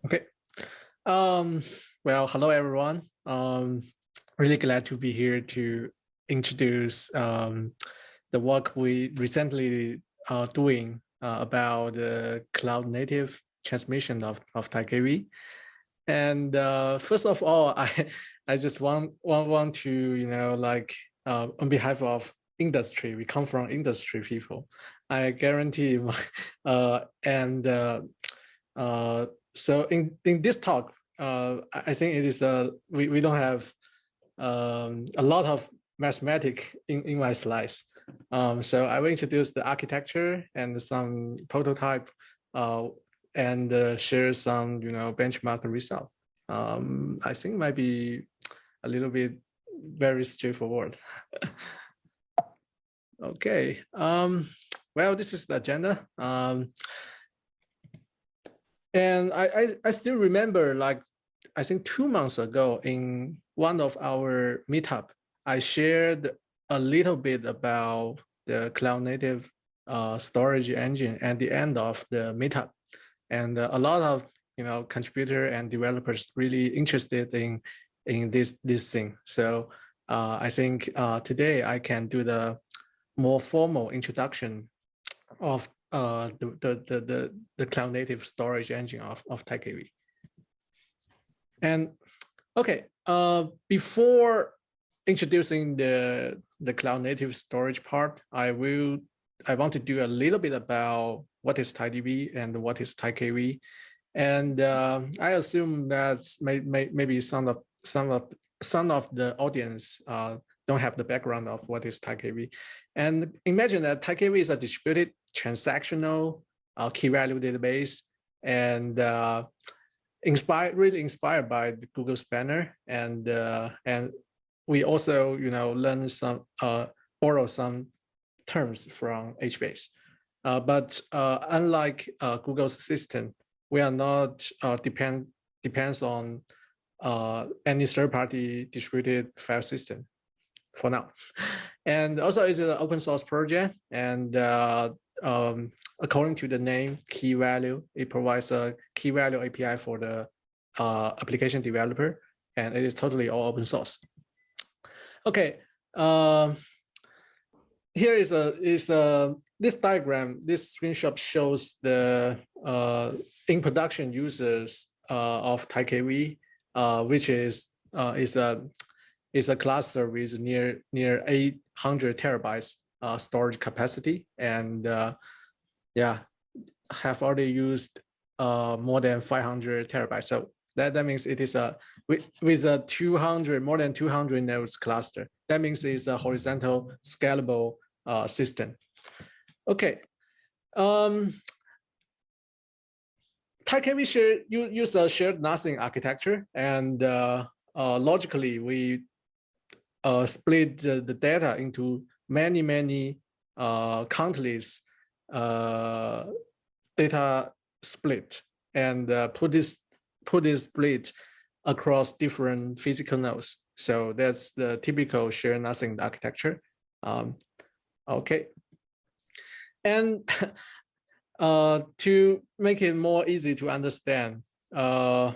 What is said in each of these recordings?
Okay. Well, hello everyone. Really glad to be here to introduce the work we recently doing about the cloud native transmission of TiKV. And first of all, I just want to on behalf of industry, we come from industry people. I guarantee so in this talk, I think it is we don't have a lot of mathematics in my slides. So I will introduce the architecture and some prototype and share some benchmark result. I think might be a little bit very straightforward. Okay. Well, this is the agenda. And I still remember, like, I think 2 months ago in one of our meetup, I shared a little bit about the cloud native storage engine at the end of the meetup. And a lot of contributor and developers really interested in this thing. So I think today I can do the more formal introduction of the cloud native storage engine of TiKV. And okay, before introducing the cloud native storage part, I want to do a little bit about what is TiDB and what is TiKV. And I assume that maybe some of the audience don't have the background of what is TiKV. And imagine that TiKV is a distributed transactional key value database, and really inspired by the Google Spanner, and we also learn some borrow some terms from HBase. But unlike Google's system, we are not depends on any third-party distributed file system for now. And also it's an open source project, and according to the name key value, it provides a key value API for the application developer, and it is totally all open source. Okay, here is this diagram. This screenshot shows the in production users of TiKV, which is a cluster with near 800 terabytes storage capacity, and yeah, have already used more than 500 terabytes. So that means it is with a more than 200 nodes cluster. That means it's a horizontal scalable system. Okay. TiKV use a shared nothing architecture, and logically we split the data into many countless data split, and put this split across different physical nodes. So that's the typical share nothing architecture. Okay, and to make it more easy to understand, the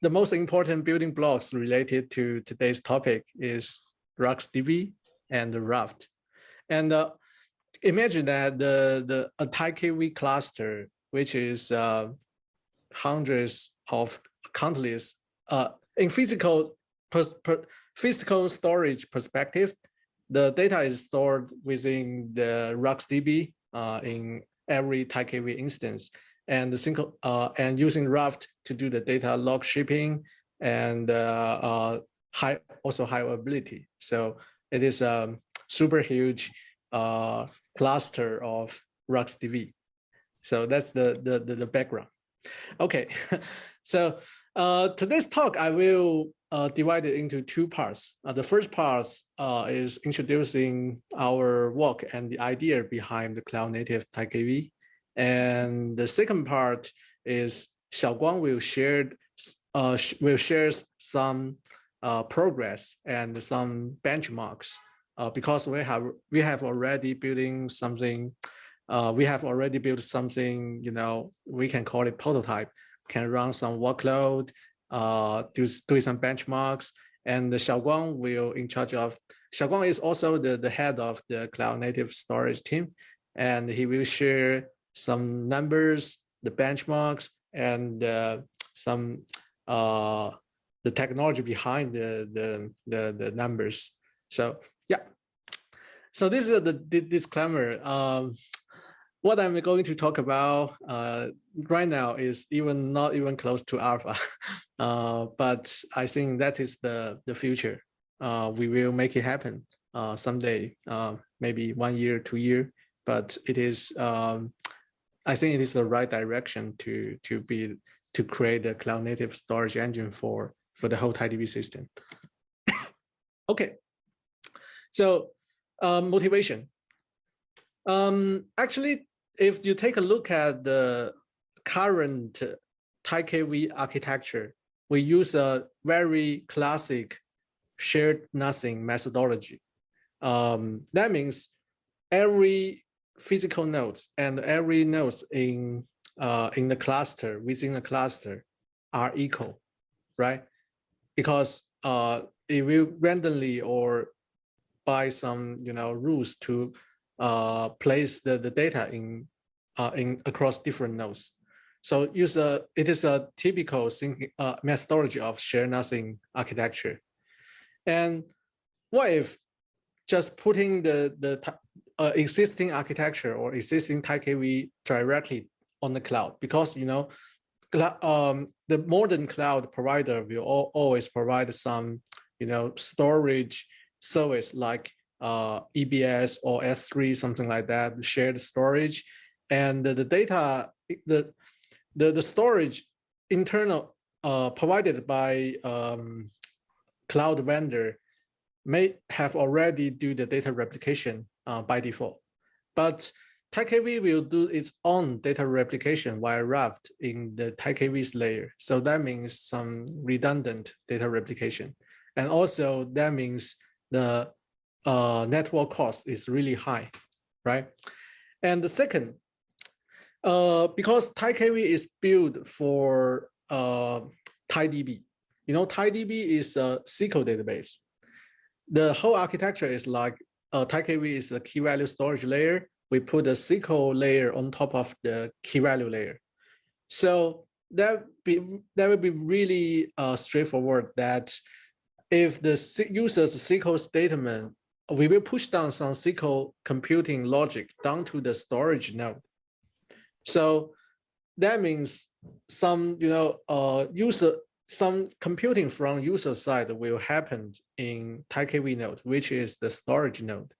most important building blocks related to today's topic is RuxDB and the Raft. And imagine that a TiKV cluster, which is hundreds of countless in physical storage perspective, the data is stored within the RuxDB in every TiKV instance, and and using Raft to do the data log shipping, and also high availability. So it is a super huge cluster of RuxDB. So that's the background. Okay, so today's talk I will divide it into two parts. The first part is introducing our work and the idea behind the cloud native TiKV, and the second part is Xiaoguang will share some progress and some benchmarks, because we have already building something we have already built something, we can call it prototype, can run some workload, do some benchmarks, and the Xiaoguang will in charge of, Xiaoguang is also the head of the cloud native storage team, and he will share some numbers, the benchmarks, and some the technology behind the numbers. So yeah, so this is the disclaimer. What I'm going to talk about right now is not even close to alpha, but I think that is the future. We will make it happen someday, maybe 1 year, 2 years, but it is. I think it is the right direction to create a cloud native storage engine for the whole TiDB system. Okay, so motivation. Actually, if you take a look at the current TiKV architecture, we use a very classic shared nothing methodology. That means every physical nodes and every nodes in the cluster, within a cluster, are equal, right? Because it will randomly or by some rules to place the data in across different nodes. So it is a typical methodology of share nothing architecture. And what if just putting the existing architecture or existing TiKV directly on the cloud? Because the modern cloud provider will always provide some storage service like EBS or S3, something like that, shared storage, and the data, the storage internal provided by cloud vendor may have already do the data replication by default, but TiKV will do its own data replication while wrapped in the TiKV's layer. So that means some redundant data replication, and also that means the network cost is really high, right? And the second, because TiKV is built for TiDB. TiDB is a SQL database. The whole architecture is like TiKV is the key value storage layer. We put a SQL layer on top of the key value layer. So that will be really straightforward, that if the user's SQL statement, we will push down some SQL computing logic down to the storage node. So that means some some computing from user side will happen in TiKV node, which is the storage node.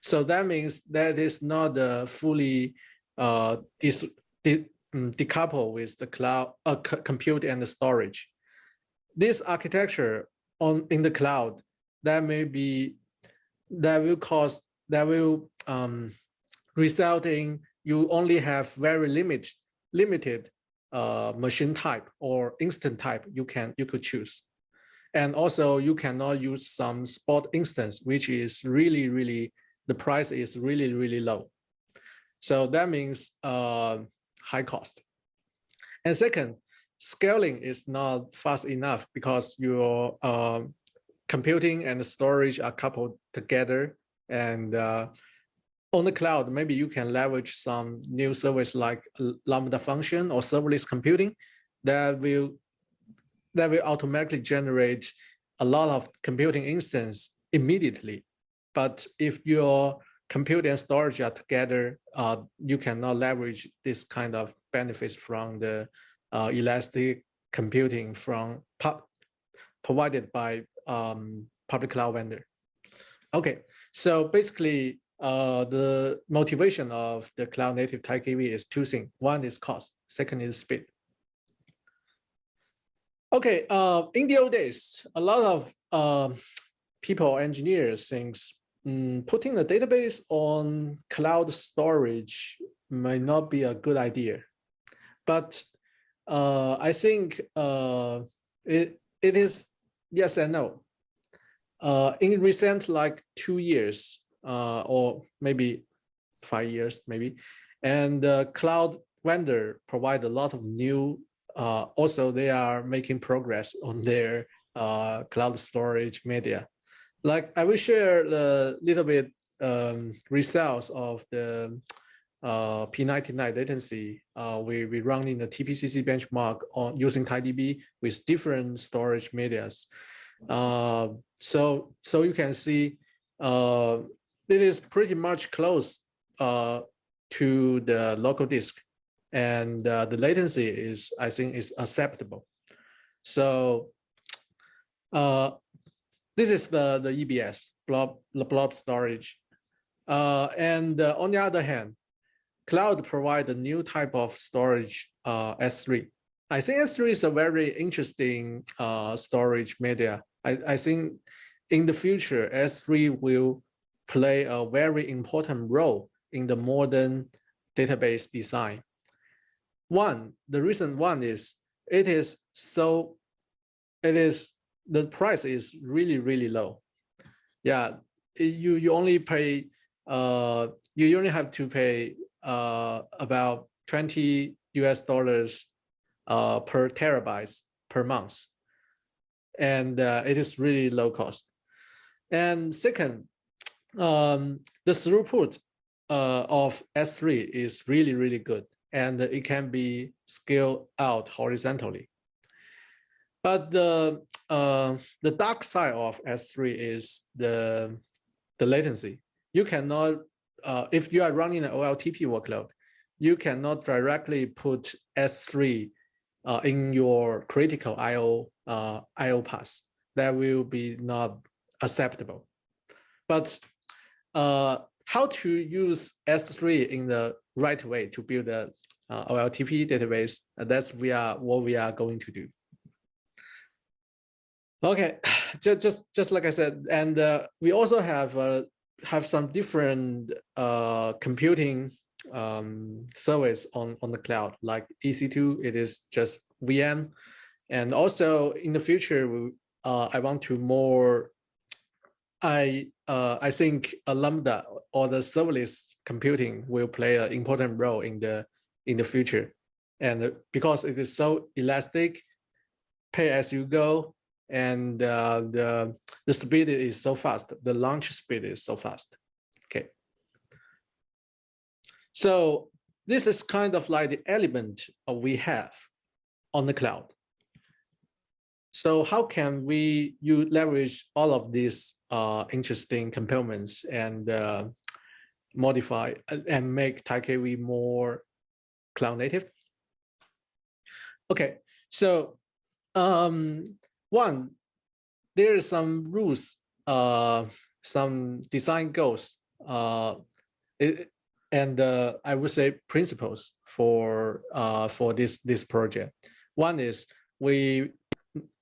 So that means that is not fully decoupled with the cloud compute and the storage. This architecture in the cloud that will result in you only have very limited machine type or instant type you could choose, and also you cannot use some spot instance, which is really the price is really low. So that means high cost. And second, scaling is not fast enough because your computing and storage are coupled together. And on the cloud, maybe you can leverage some new service like Lambda function or serverless computing that will automatically generate a lot of computing instance immediately. But if your compute and storage are together, you cannot leverage this kind of benefits from the elastic computing from provided by public cloud vendor. Okay, so basically the motivation of the cloud native TiKV is two things. One is cost, second is speed. Okay, in the old days, a lot of people, engineers, thinks putting a database on cloud storage may not be a good idea. But I think it is yes and no. In recent 2 years or maybe 5 years, maybe And the cloud vendor provide a lot of new, also they are making progress on their cloud storage media. Like I will share a little bit results of the P99 latency. We run in the TPCC benchmark on using TiDB with different storage medias. So you can see it is pretty much close to the local disk, and the latency is, I think, is acceptable. So this is the EBS blob storage, and on the other hand, cloud provide a new type of storage, S3. I think S3 is a very interesting storage media. I think in the future, S3 will play a very important role in the modern database design. The reason is the price is really low. Yeah, you only pay you only have to pay about $20 per terabytes per month, and it is really low cost. And second, the throughput of S3 is really good, and it can be scaled out horizontally. But the dark side of S3 is the latency. You cannot, if you are running an OLTP workload, you cannot directly put S3 in your critical IO path. That will be not acceptable. But how to use S3 in the right way to build a OLTP database, that's what we are going to do. Okay, just like I said, and we also have some different computing service on the cloud, like EC2. It is just VM, and also in the future, I want to more. I think a Lambda or the serverless computing will play an important role in the future, and because it is so elastic, pay as you go, and the speed is so fast. The launch speed is so fast. Okay. So this is kind of like the element we have on the cloud. So how can we leverage all of these interesting components and modify and make TiKV more cloud native? Okay, so one, there are some rules, some design goals, and I would say principles for this project. One is we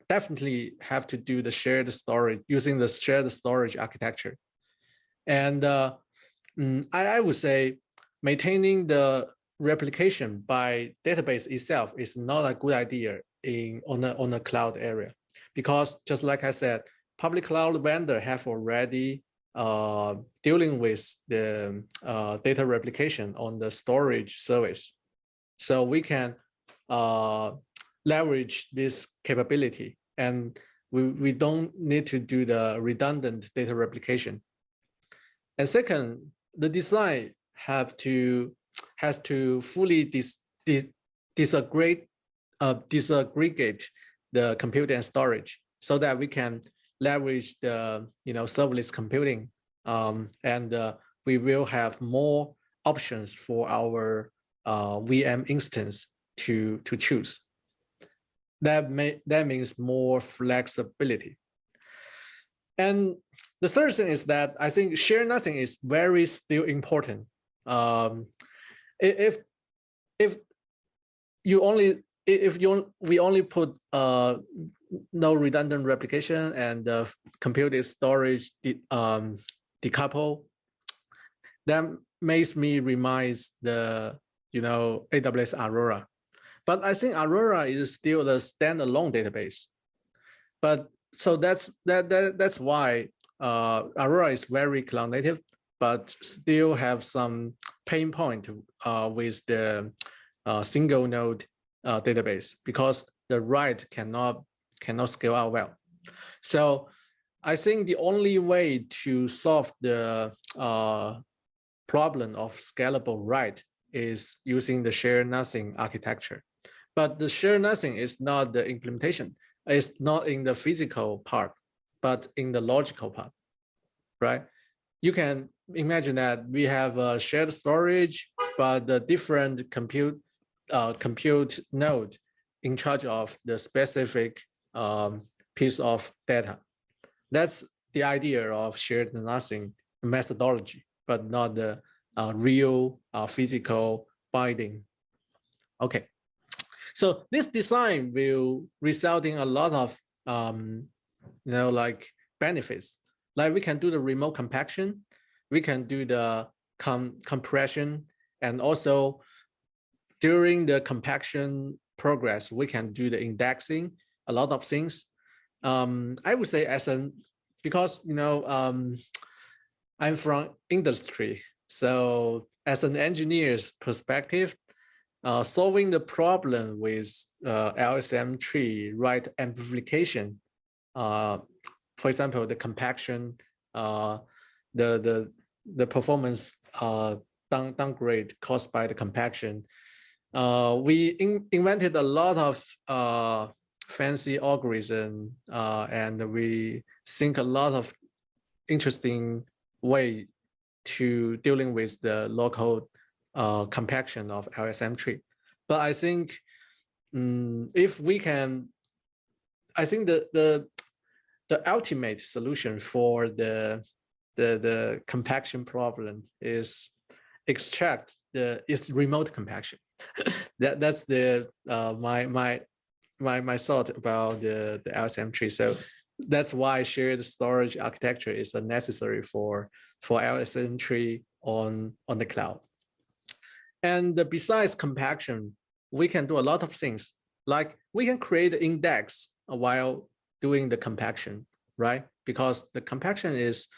definitely have to do the shared storage using the shared storage architecture, and I would say maintaining the replication by database itself is not a good idea on a cloud area, because just like I said, public cloud vendor have already dealing with the data replication on the storage service. So we can leverage this capability, and we don't need to do the redundant data replication. And second, the design has to fully disaggregate the compute and storage, so that we can leverage the serverless computing, and we will have more options for our VM instance to choose. That means more flexibility. And the third thing is that I think share nothing is very still important. If we only put no redundant replication and compute storage decouple, that makes me remind the AWS Aurora. But I think Aurora is still the standalone database. But so that's why Aurora is very cloud native. but still have some pain point with the single node database because the write cannot scale out well. So I think the only way to solve the problem of scalable write is using the share nothing architecture. But the share nothing is not the implementation. It's not in the physical part, but in the logical part, right? You can imagine that we have a shared storage, but the different compute node in charge of the specific piece of data. That's the idea of shared nothing methodology, but not the real physical binding. Okay, so this design will result in a lot of like benefits. Like we can do the remote compaction, we can do the compression, and also during the compaction progress, we can do the indexing, a lot of things. I would say because I'm from industry, so as an engineer's perspective, solving the problem with LSM tree write amplification, for example, the compaction, the performance downgrade caused by the compaction. We invented a lot of fancy algorithm, and we think a lot of interesting way to dealing with the local compaction of LSM tree. But I think if we can, I think the ultimate solution for the compaction problem is extract is remote compaction. That's the my thought about the LSM tree. So that's why shared storage architecture is necessary for LSM tree on the cloud. And besides compaction, we can do a lot of things. Like we can create an index while doing the compaction, right? Because the compaction is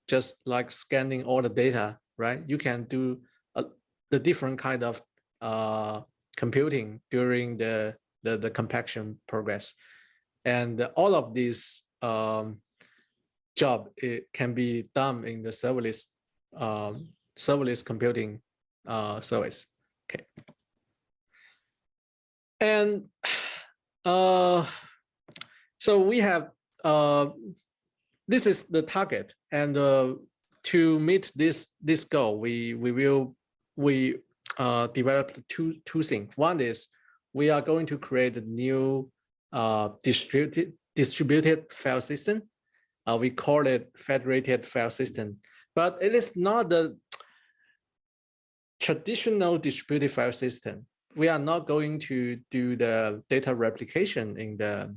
just like scanning all the data, right? You can do the different kind of computing during the compaction progress. And all of these job, it can be done in the serverless computing service. Okay. And so we have this is the target, and to meet this goal, we developed two things. One is we are going to create a new distributed file system. We call it Federated file system, but it is not the traditional distributed file system. We are not going to do the data replication in the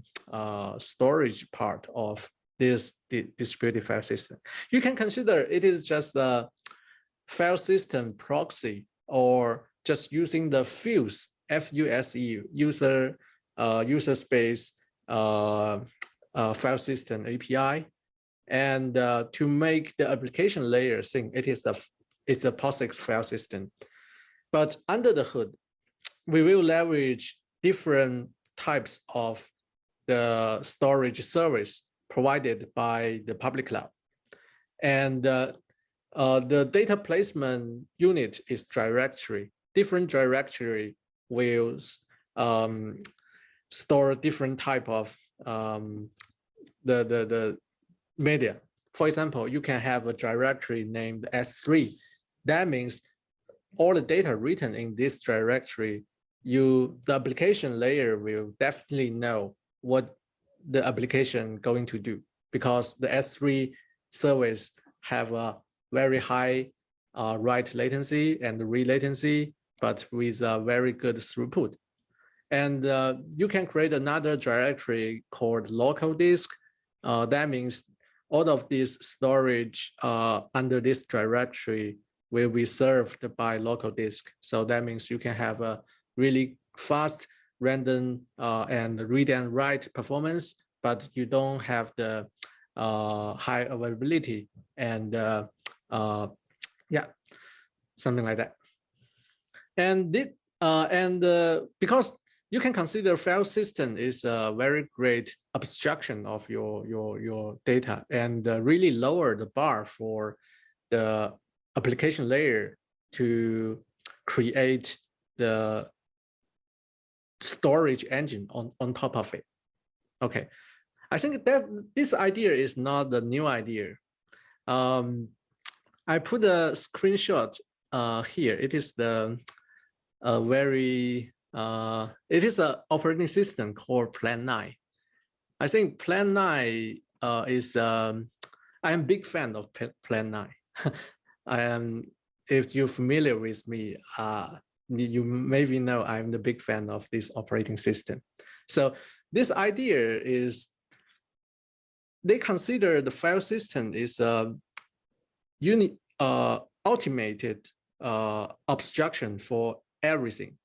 storage part of this distributed file system. You can consider it is just a file system proxy, or just using the FUSE, F-U-S-E, user space file system API, and to make the application layer think it's a POSIX file system. But under the hood, we will leverage different types of the storage service provided by the public cloud. And the data placement unit is directory. Different directory will store different type of the media. For example, you can have a directory named S3. That means all the data written in this directory, the application layer will definitely know what the application going to do, because the S3 service have a very high write latency and read latency, but with a very good throughput. And you can create another directory called local disk. That means all of this storage under this directory will be served by local disk. So that means you can have a really fast random and read and write performance, but you don't have the high availability and yeah, something like that. And because you can consider file system is a very great abstraction of your data, and really lower the bar for the application layer to create the storage engine on top of it. Okay, I think that this idea is not the new idea. I put a screenshot here. It is the it is an operating system called Plan 9. I think Plan 9 is I am a big fan of Plan 9. I am, if you're familiar with me, you maybe know I'm the big fan of this operating system. So this idea is they consider the file system is a automated abstraction for everything.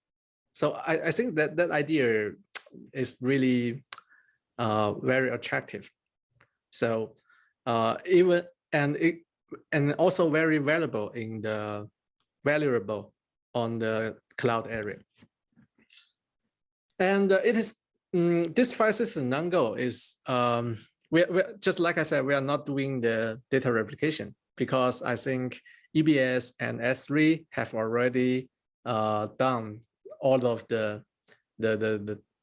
So I think that that idea is really very attractive. So even and also very valuable in the valuable on the cloud area. And it is this file system non-go is we're just like I said, we are not doing the data replication because I think EBS and S3 have already done all of the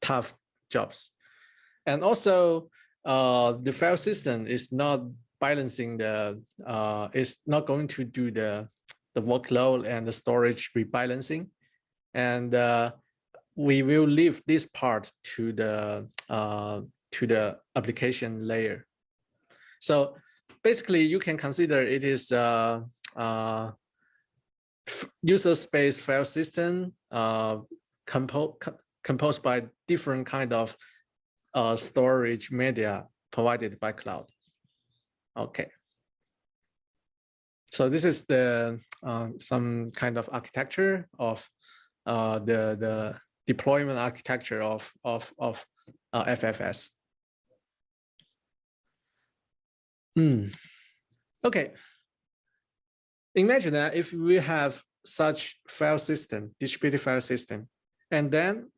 tough jobs. And also the file system is not balancing the is not going to do the workload and the storage rebalancing, and we will leave this part to the application layer. So basically, you can consider it is user space file system composed by different kind of storage media provided by cloud. Okay. So this is the some kind of architecture of the deployment architecture of FFS. Okay. Imagine that if we have such file system, distributed file system, and then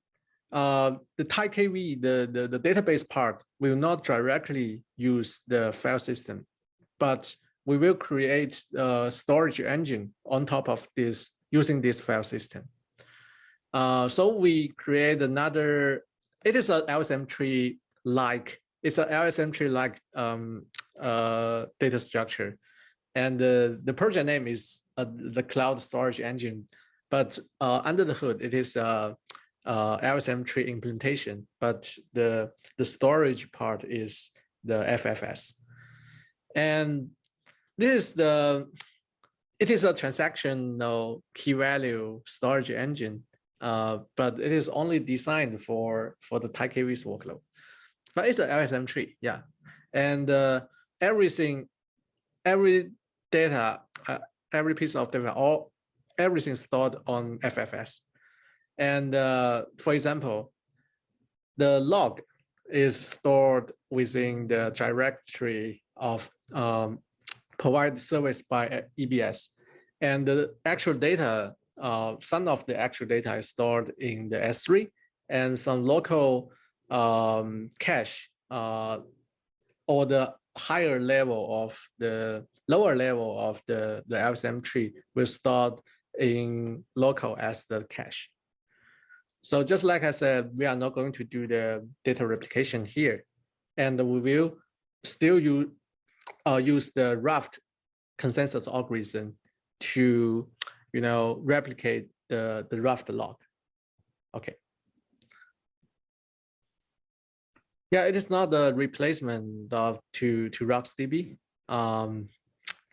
the TiKV, the database part, will not directly use the file system, but we will create a storage engine on top of this using this file system. So we create another, it is an LSM tree like, it's an LSM tree like data structure. And the project name is the cloud storage engine, but under the hood, it is LSM tree implementation, but the storage part is the FFS. And this is it is a transactional key value storage engine, but it is only designed for the TiKV's workload. But it's an LSM tree, yeah. And every data, every piece of data, everything stored on FFS. And for example, the log is stored within the directory of provided service by EBS. And the actual data, some of the actual data is stored in the S3, and some local cache or the higher level of the lower level of the LSM tree will start in local as the cache. So just like I said, we are not going to do the data replication here, and we will still use the Raft consensus algorithm to, replicate the Raft log. Okay. Yeah, it is not a replacement to RocksDB.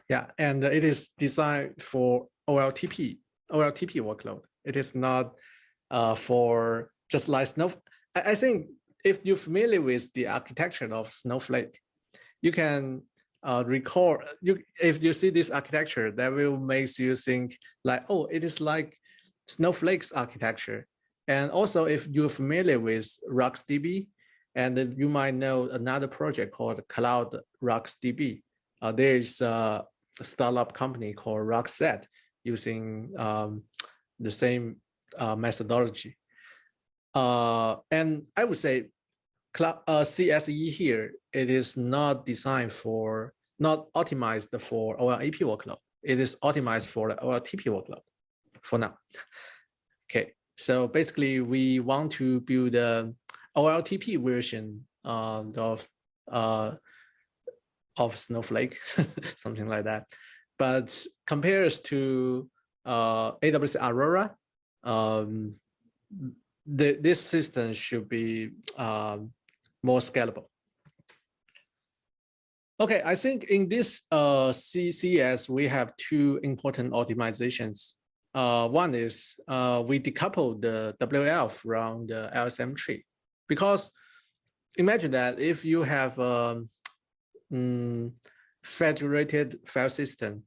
Yeah, and it is designed for OLTP workload. It is not for just like Snowflake. I think if you're familiar with the architecture of Snowflake, you can recall, if you see this architecture, that will make you think like, oh, it is like Snowflake's architecture. And also, if you're familiar with RocksDB, and you might know another project called Cloud RocksDB. There is startup company called Rockset using the same methodology. And I would say CSE here, it is not designed for, not optimized for OLAP workload. It is optimized for the OLTP workload for now. Okay, so basically we want to build a OLTP version of Snowflake, something like that. But compares to AWS Aurora, this system should be more scalable. Okay, I think in this CCS, we have two important optimizations. One is we decouple the WL from the LSM tree, because imagine that if you have a federated file system,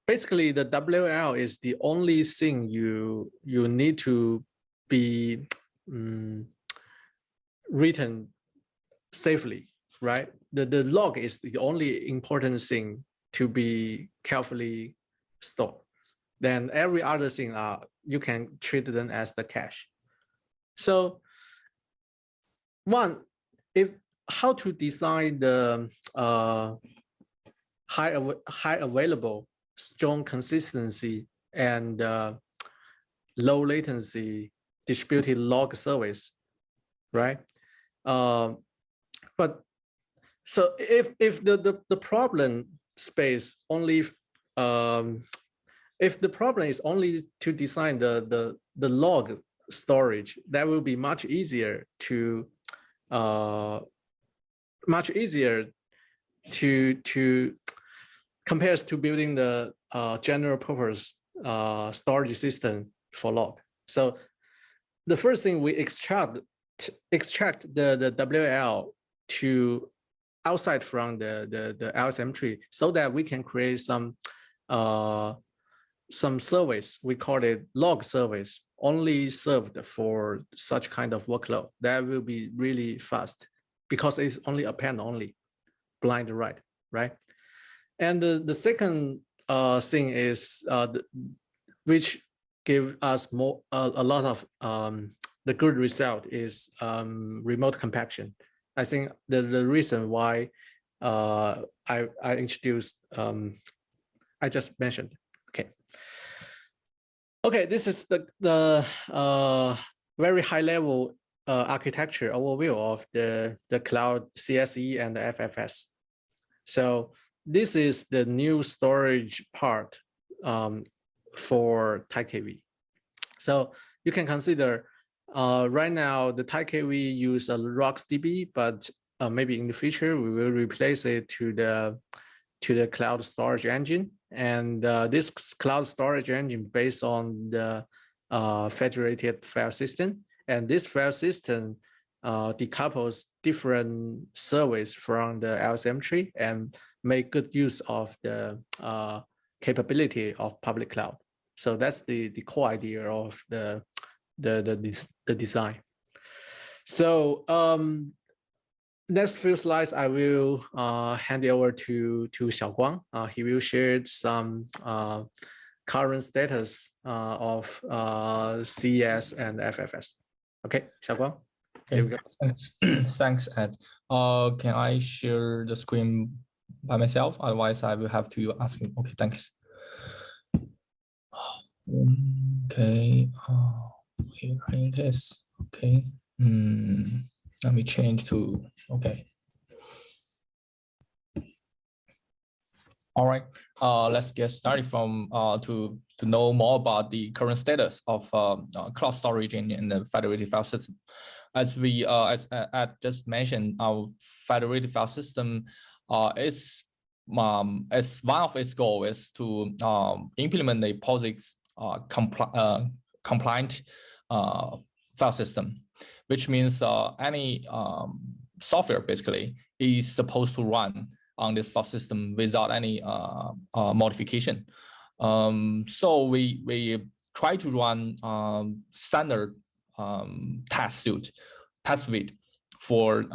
basically the WL is the only thing you need to be written safely, right? The log is the only important thing to be carefully stored. Then every other thing you can treat them as the cache. So how to design the high available, strong consistency, and low latency distributed log service, right? But so if the problem space only if the problem is only to design the log storage, that will be much easier to compares to building the general purpose storage system for log. So the first thing, we extract the WL to outside from the LSM tree, so that we can create some service. We call it log service, only served for such kind of workload. That will be really fast because it's only append only, blind write, right? And the second thing is which give us a lot of the good result is remote compaction. I think the reason why I introduced I just mentioned. Okay, this is the very high level architecture overview of the cloud CSE and the FFS. So this is the new storage part for TiKV. So you can consider right now the TiKV use a RocksDB, but maybe in the future we will replace it to the cloud storage engine. And this cloud storage engine based on the federated file system. And this file system decouples different service from the LSM tree and make good use of the capability of public cloud. So that's the core idea of the design. So next few slides, I will hand it over to Xiaoguang. He will share some current status of CS and FFS. Okay, Xiaoguang. Here we go. Thanks, Ed. Can I share the screen by myself? Otherwise, I will have to ask you. Okay, thanks. Okay. Here it is. Okay. Let me change to, okay. All right, let's get started from to know more about the current status of cloud storage in the federated file system. As we, as Ed just mentioned, our federated file system is, as one of its goals is to implement a POSIX compliant file system, which means any software basically is supposed to run on this file system without any modification. So we try to run standard test suite for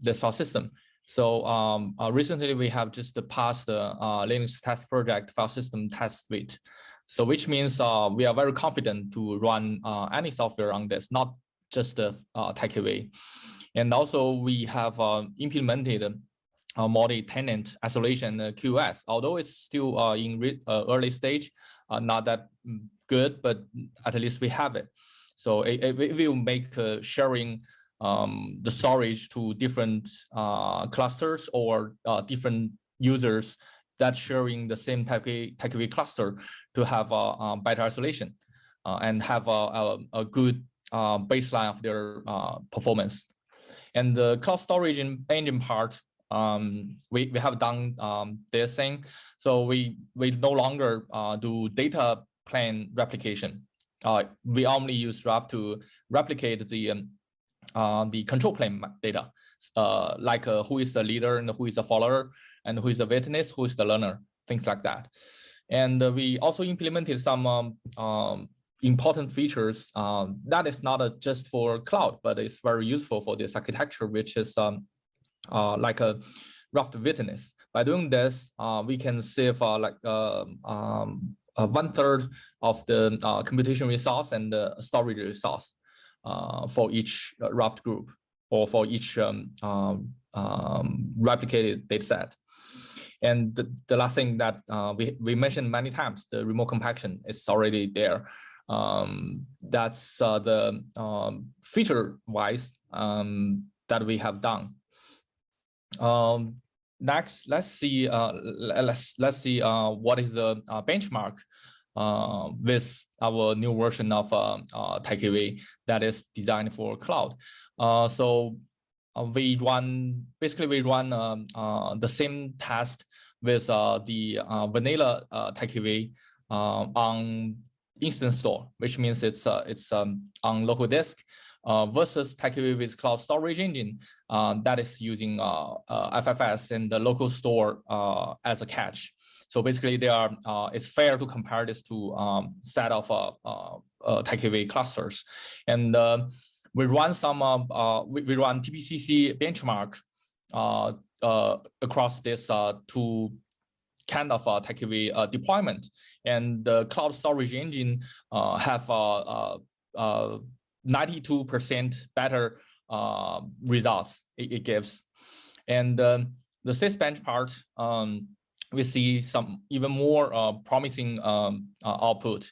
this file system. So recently we have just passed the Linux test project file system test suite. So which means we are very confident to run any software on this, not just the TiKV. And also we have implemented multi-tenant isolation QoS, although it's still in early stage, not that good, but at least we have it. So it will make sharing the storage to different clusters or different users that sharing the same TiKV cluster to have a better isolation and have a good baseline of their performance. And the cloud storage engine part, we have done this thing. So we no longer do data plane replication. We only use Raft to replicate the control plane data, like who is the leader and who is the follower, and who is the witness, who is the learner, things like that. And we also implemented some important features that is not just for cloud, but it's very useful for this architecture, which is like a Raft witness. By doing this, we can save like 1/3 of the computation resource and the storage resource for each Raft group or for each replicated dataset. And the last thing that we mentioned many times, the remote compaction is already there. That's the feature-wise that we have done. Next, let's see. Let's see what is the benchmark with our new version of TiKV that is designed for cloud. So we run the same test with the vanilla TiKV on instance store, which means it's on local disk, versus TiKV with cloud storage engine that is using FFS and the local store as a cache. So basically, they are. It's fair to compare this to set of TiKV clusters, and we run some. We run TPCC benchmark across this two kind of TiKV deployment, and the cloud storage engine have 92% better results it gives, and the sysbench part. We see some even more promising output.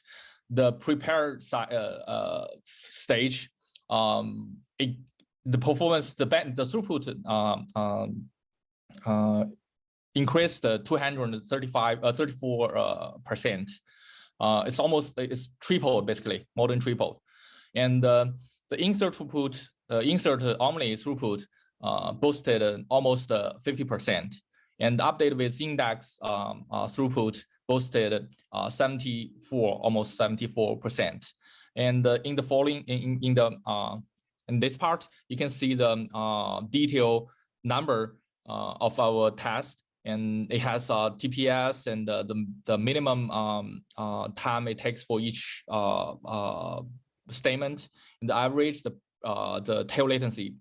The prepare stage, the performance, the throughput increased 34%. It's tripled, basically, more than tripled. And the insert throughput, insert only throughput boosted almost 50%. And updated with index throughput boosted almost 74%. And in the following, in this part, you can see the detailed number of our test, and it has TPS and the minimum time it takes for each statement, and the average, the tail latency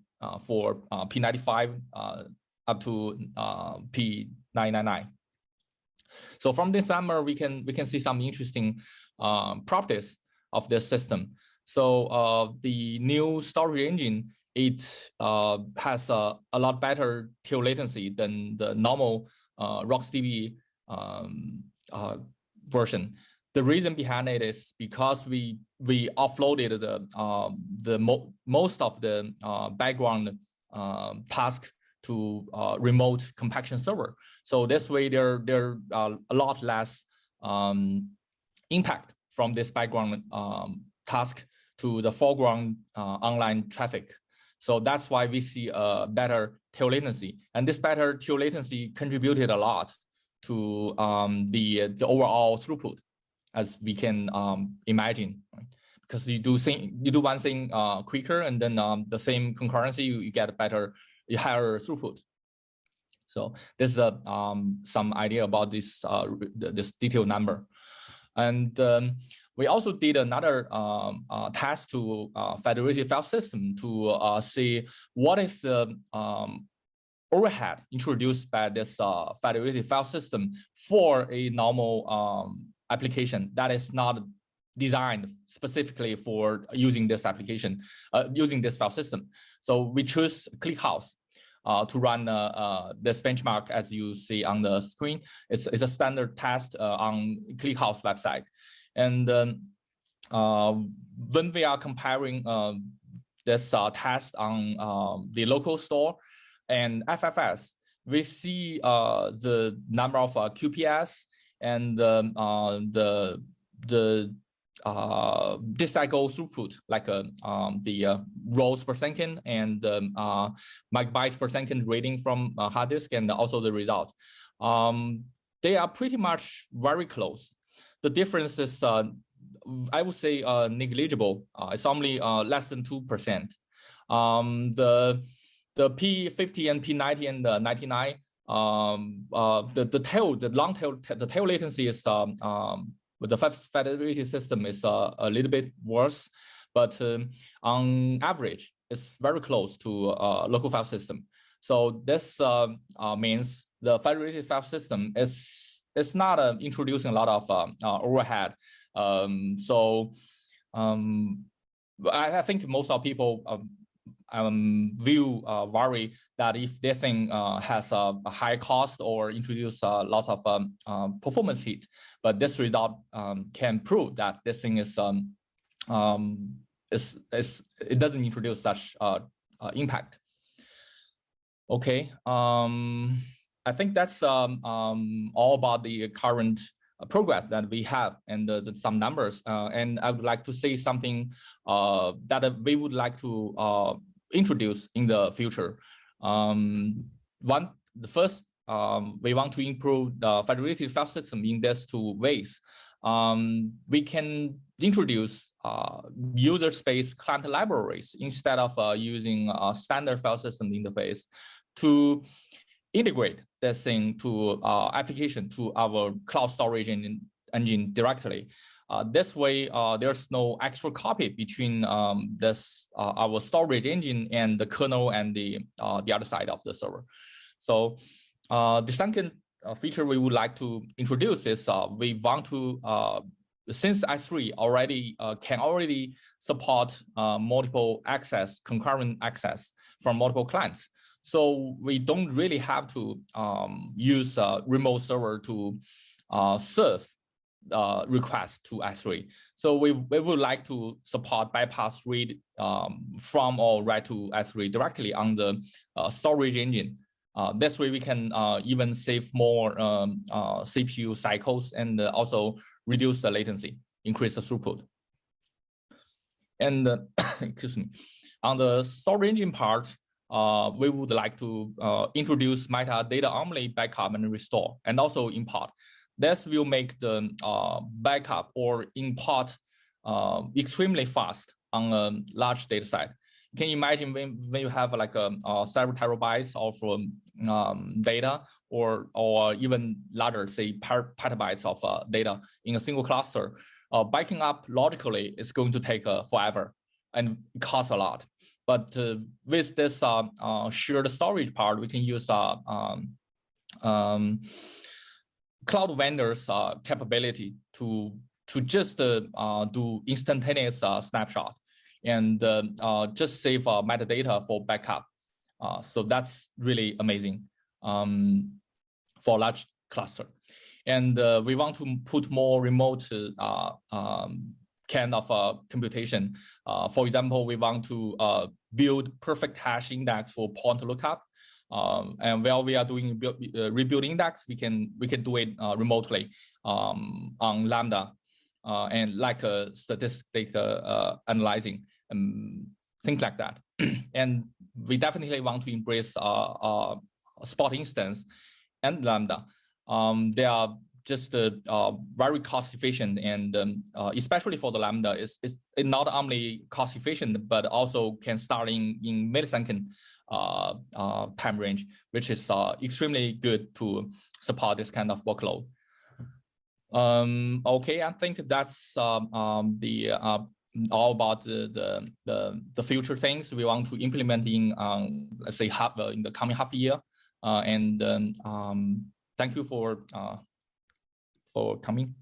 for P95 up to P999. So from this number, we can see some interesting properties of this system. So the new storage engine, it has a lot better tail latency than the normal RocksDB version. The reason behind it is because we offloaded most of the background task to remote compaction server. So this way there a lot less impact from this background task to the foreground online traffic. So that's why we see a better tail latency, and this better tail latency contributed a lot to the overall throughput, as we can imagine, right? Because you do one thing quicker, and then the same concurrency you get a higher throughput. So this is some idea about this this detailed number, and we also did another test to Federated file system to see what is the overhead introduced by this federated file system for a normal application that is not designed specifically for using this application, using this file system. So we choose ClickHouse to run this benchmark as you see on the screen. It's a standard test on ClickHouse website. And when we are comparing this test on the local store and FFS, we see the number of QPS and the disk-cycle throughput, like the rows per second and megabytes per second reading from hard disk, and also the result. They are pretty much very close. The difference is, I would say, negligible. It's only less than 2%. The P50 and P90 and the 99, the tail latency is with the federated system is a little bit worse, but on average, it's very close to local file system. So this means the federated file system is not introducing a lot of overhead. I think most of people worry that if this thing has a high cost or introduce lots of performance hit, but this result can prove that this thing is it doesn't introduce such impact. Okay, I think that's all about the current progress that we have and some numbers. And I would like to say something that we would like to introduce in the future. First, we want to improve the federated file system in these two ways. We can introduce user space client libraries instead of using a standard file system interface to integrate this thing to application to our cloud storage engine directly. This way, there's no extra copy between our storage engine and the kernel and the other side of the server. So the second feature we would like to introduce is we want to, since S3 can already support multiple access, concurrent access from multiple clients. So we don't really have to use a remote server to serve requests to S3. So we would like to support bypass read from or write to S3 directly on the storage engine. This way we can even save more CPU cycles and also reduce the latency, increase the throughput. And excuse me, on the storage engine part, we would like to introduce metadata only backup and restore, and also import. This will make the backup or import extremely fast on a large data set. Can you imagine when you have like several terabytes of data or even larger, say petabytes of data in a single cluster? Backing up logically is going to take forever and cost a lot. But with this shared storage part, we can use cloud vendors' capability to just do instantaneous snapshot and just save metadata for backup. So that's really amazing for large cluster. And we want to put more remote kind of computation. For example, we want to build perfect hash index for point lookup. And while we are doing rebuild index, we can do it remotely on Lambda and like statistic analyzing and things like that. And we definitely want to embrace spot instance and Lambda. They are just very cost efficient, and especially for the Lambda, it's not only cost efficient but also can start in millisecond time range, which is extremely good to support this kind of workload. Okay, I think that's all about the future things we want to implement in let's say in the coming half year. And thank you for coming.